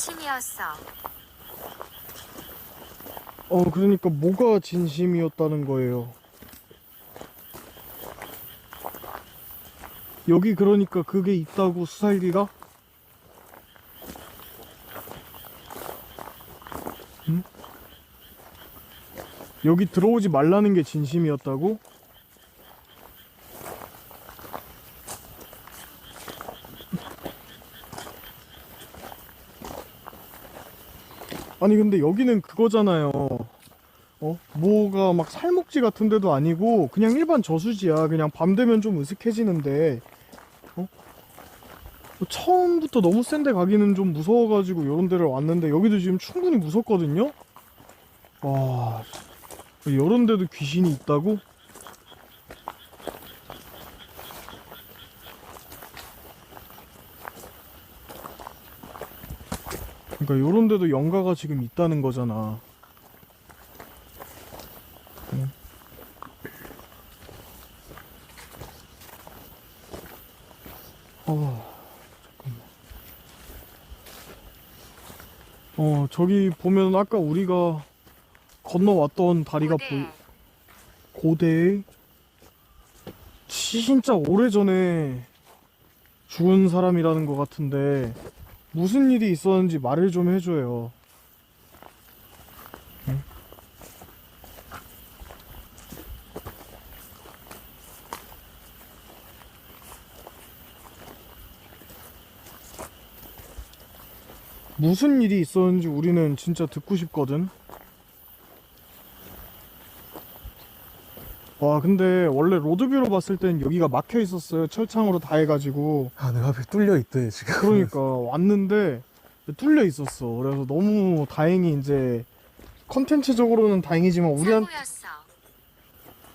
진심이었어. 그러니까 뭐가 진심이었다는 거예요? 여기 그러니까 그게 있다고, 수살기가? 응? 여기 들어오지 말라는 게 진심이었다고? 아니 근데 여기는 그거잖아요. 뭐가 막 살목지 같은 데도 아니고 그냥 일반 저수지야. 그냥 밤 되면 좀 으슥해지는데 처음부터 너무 센 데 가기는 좀 무서워가지고 요런 데를 왔는데, 여기도 지금 충분히 무섭거든요? 와, 요런 데도 귀신이 있다고? 그러니까 요런 데도 영가가 지금 있다는 거잖아. 응? 잠깐만. 저기 보면 아까 우리가 건너왔던 다리가 고대. 진짜 오래전에 죽은 사람이라는 것 같은데 무슨 일이 있었는지 말을 좀 해줘요. 응? 무슨 일이 있었는지 우리는 진짜 듣고 싶거든. 와, 근데 원래 로드뷰로 봤을 땐 여기가 막혀 있었어요. 철창으로 다 해가지고. 내 앞에 뚫려 있대 지금. 그러니까 왔는데 뚫려 있었어. 그래서 너무 다행히, 이제 컨텐츠적으로는 다행이지만 우리한테 사고였어.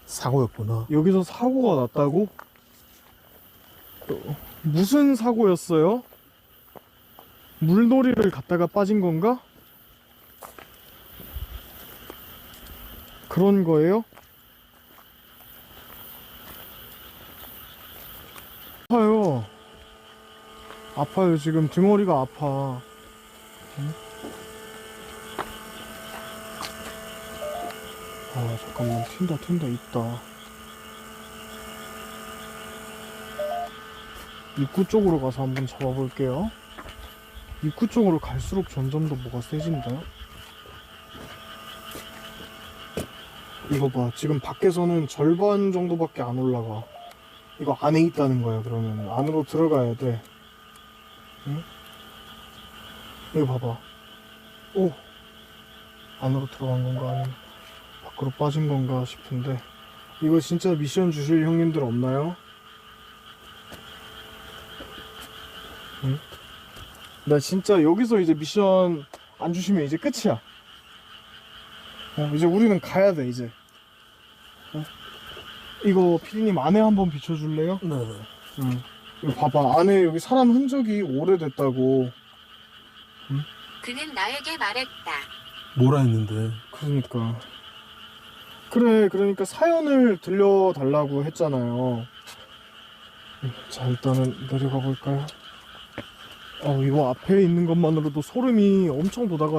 사고였구나. 여기서 사고가 났다고? 무슨 사고였어요? 물놀이를 갔다가 빠진 건가? 그런 거예요? 아파요. 아파요. 지금 등허리가 아파. 응? 잠깐만. 튄다 있다. 입구 쪽으로 가서 한번 잡아볼게요. 입구 쪽으로 갈수록 점점 더 뭐가 세진다. 이거 봐. 지금 밖에서는 절반 정도밖에 안 올라가. 이거 안에 있다는 거야. 그러면 안으로 들어가야 돼. 응? 이거 봐봐. 오! 안으로 들어간 건가 아니면 밖으로 빠진 건가 싶은데, 이거 진짜 미션 주실 형님들 없나요? 응? 나 진짜 여기서 이제 미션 안 주시면 이제 끝이야. 이제 우리는 가야 돼 이제. 이거 피디님 안에 한번 비춰줄래요? 네네. 응. 이거 봐봐. 안에 여기 사람 흔적이 오래됐다고. 그는 나에게 말했다. 뭐라 했는데? 그러니까. 그래, 그러니까 사연을 들려달라고 했잖아요. 자, 일단은 내려가 볼까요? 이거 앞에 있는 것만으로도 소름이 엄청 돋아가